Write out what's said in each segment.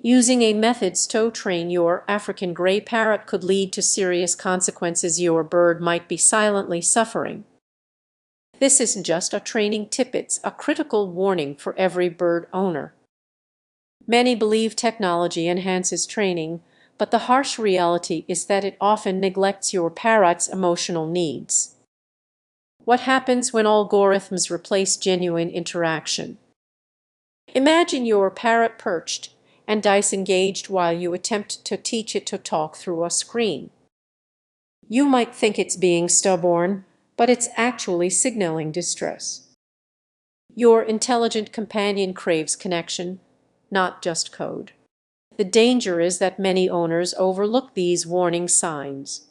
Using a methods to train your African gray parrot could lead to serious consequences. Your bird might be silently suffering. This isn't just a training tip, it's a critical warning for every bird owner. Many believe technology enhances training, but the harsh reality is that it often neglects your parrot's emotional needs. What happens when algorithms replace genuine interaction? Imagine your parrot perched and disengaged while you attempt to teach it to talk through a screen. You might think it's being stubborn, but it's actually signaling distress. Your intelligent companion craves connection, not just code. The danger is that many owners overlook these warning signs.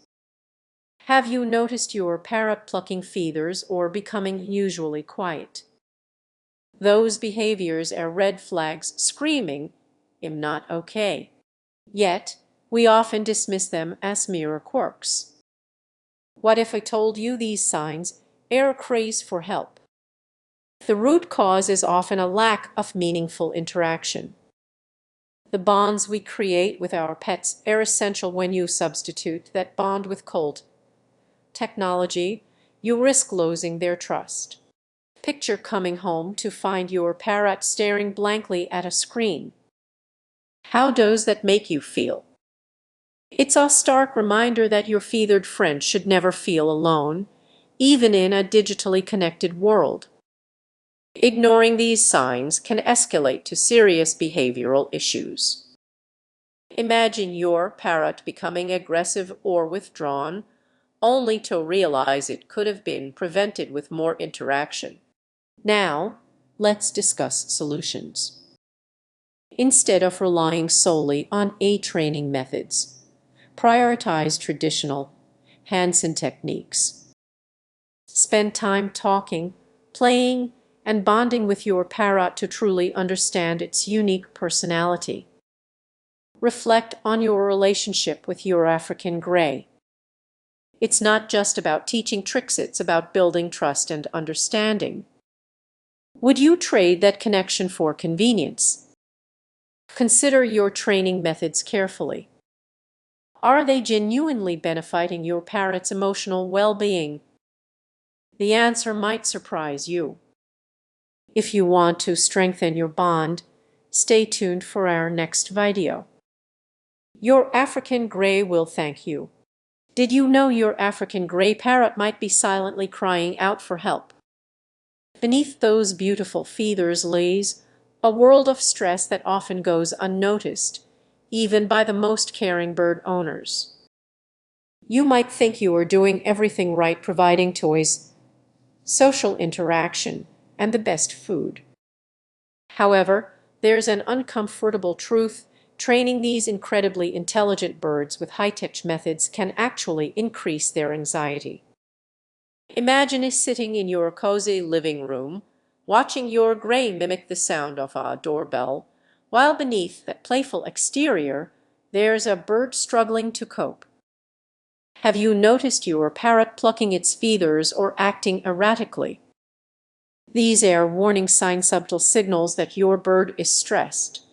Have you noticed your parrot plucking feathers or becoming unusually quiet? Those behaviors are red flags screaming, "I'm not okay." Yet, we often dismiss them as mere quirks. What if I told you these signs are a craze for help? The root cause is often a lack of meaningful interaction. The bonds we create with our pets are essential. When you substitute that bond with cold technology, you risk losing their trust. Picture coming home to find your parrot staring blankly at a screen. How does that make you feel? It's a stark reminder that your feathered friend should never feel alone, even in a digitally connected world. Ignoring these signs can escalate to serious behavioral issues. Imagine your parrot becoming aggressive or withdrawn, only to realize it could have been prevented with more interaction. Now, let's discuss solutions. Instead of relying solely on training methods, prioritize traditional hands-on techniques. Spend time talking, playing, and bonding with your parrot to truly understand its unique personality. Reflect on your relationship with your African gray. It's not just about teaching tricks, it's about building trust and understanding. Would you trade that connection for convenience? Consider your training methods carefully. Are they genuinely benefiting your parrot's emotional well-being? The answer might surprise you. If you want to strengthen your bond, stay tuned for our next video. Your African gray will thank you. Did you know your African gray parrot might be silently crying out for help? Beneath those beautiful feathers lays a world of stress that often goes unnoticed, even by the most caring bird owners. You might think you are doing everything right, providing toys, social interaction, and the best food. However, there's an uncomfortable truth. Training these incredibly intelligent birds with high-tech methods can actually increase their anxiety. Imagine sitting in your cozy living room, watching your gray mimic the sound of a doorbell, while beneath that playful exterior, there's a bird struggling to cope. Have you noticed your parrot plucking its feathers or acting erratically? These are warning signs, subtle signals that your bird is stressed.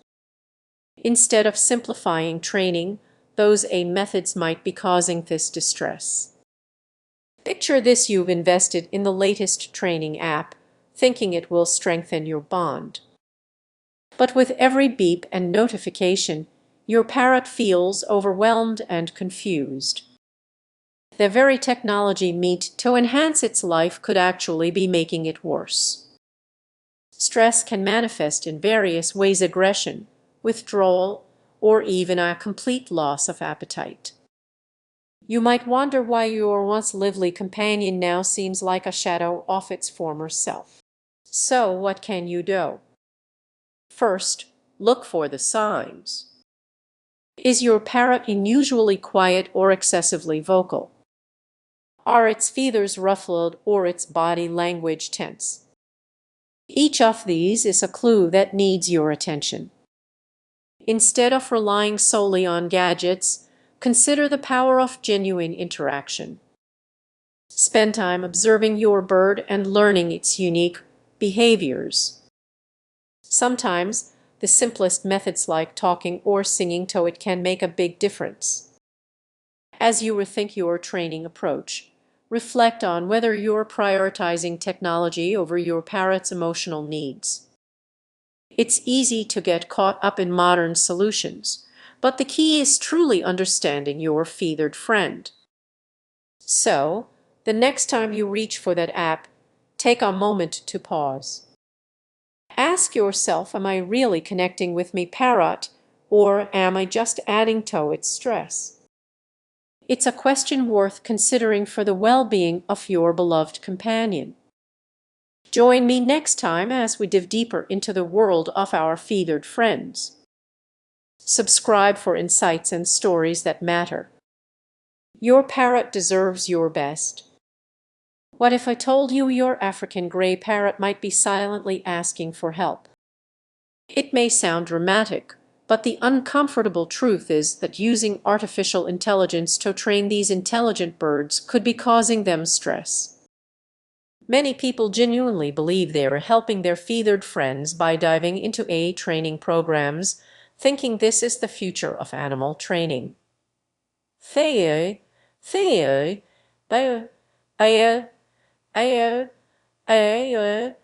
Instead of simplifying training, those methods might be causing this distress. Picture this: you've invested in the latest training app, thinking it will strengthen your bond. But with every beep and notification, your parrot feels overwhelmed and confused. The very technology meant to enhance its life could actually be making it worse. Stress can manifest in various ways: aggression, withdrawal, or even a complete loss of appetite. You might wonder why your once lively companion now seems like a shadow of its former self. So, what can you do? First, look for the signs. Is your parrot unusually quiet or excessively vocal? Are its feathers ruffled or its body language tense? Each of these is a clue that needs your attention. Instead of relying solely on gadgets, consider the power of genuine interaction. Spend time observing your bird and learning its unique behaviors. Sometimes The simplest methods like talking or singing to it can make a big difference. As you rethink your training approach, reflect on whether you're prioritizing technology over your parrot's emotional needs. It's easy to get caught up in modern solutions, but the key is truly understanding your feathered friend. So, the next time you reach for that app, take a moment to pause. Ask yourself, am I really connecting with me Parrot, or am I just adding to its stress? It's a question worth considering for the well-being of your beloved companion. Join me next time as we dive deeper into the world of our feathered friends. Subscribe for insights and stories that matter. Your parrot deserves your best. What if I told you your African gray parrot might be silently asking for help? It may sound dramatic, but the uncomfortable truth is that using artificial intelligence to train these intelligent birds could be causing them stress. Many people genuinely believe they are helping their feathered friends by diving into AI training programs, thinking this is the future of animal training. Theo, Theo, Theo, Aya, Aya, Aya,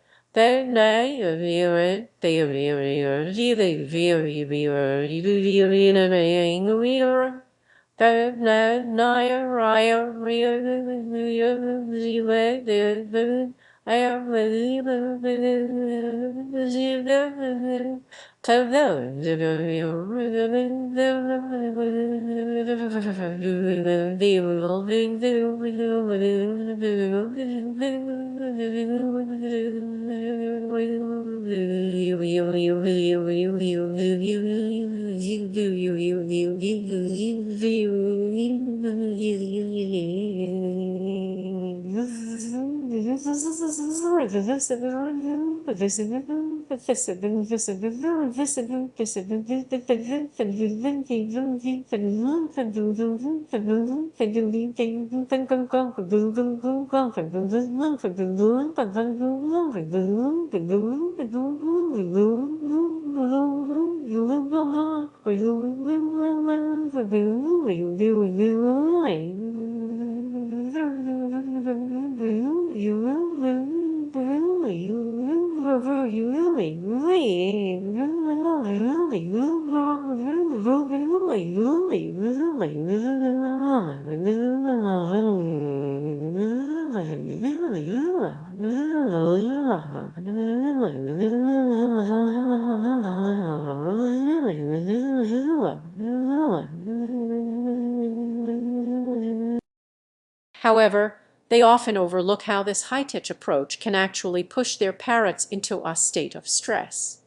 However, they often overlook how this high-tech approach can actually push their parrots into a state of stress.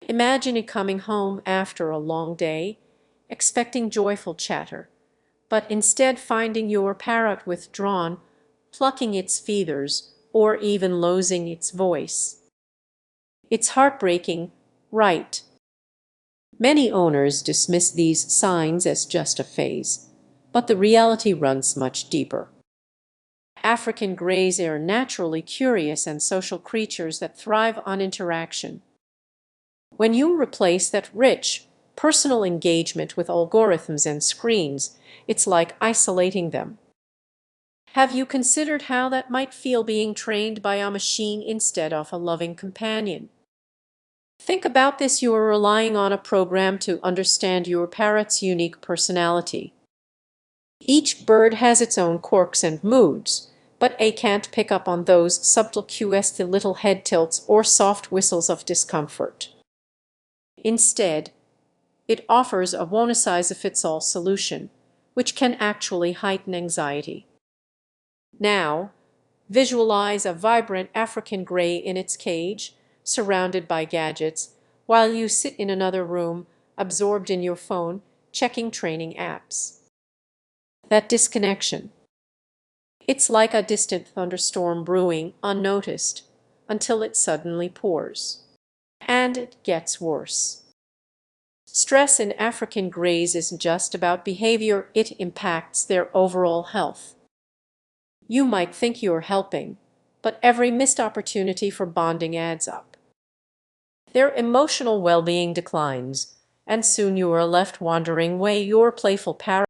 Imagine it coming home after a long day, expecting joyful chatter, but instead finding your parrot withdrawn, plucking its feathers, or even losing its voice. It's heartbreaking, right? Many owners dismiss these signs as just a phase, but the reality runs much deeper. African greys are naturally curious and social creatures that thrive on interaction. When you replace that rich, personal engagement with algorithms and screens, it's like isolating them. Have you considered how that might feel being trained by a machine instead of a loving companion? Think about this: you are relying on a program to understand your parrot's unique personality. Each bird has its own quirks and moods, but A can't pick up on those subtle cues, the little head tilts or soft whistles of discomfort. Instead, it offers a one-size-fits-all solution, which can actually heighten anxiety. Now, visualize a vibrant African gray in its cage, surrounded by gadgets, while you sit in another room, absorbed in your phone, checking training apps. That disconnection. It's like a distant thunderstorm brewing unnoticed until it suddenly pours. And it gets worse. Stress in African greys isn't just about behavior, it impacts their overall health. You might think you're helping, but every missed opportunity for bonding adds up. their emotional well-being declines, and soon you are left wondering why your playful parrot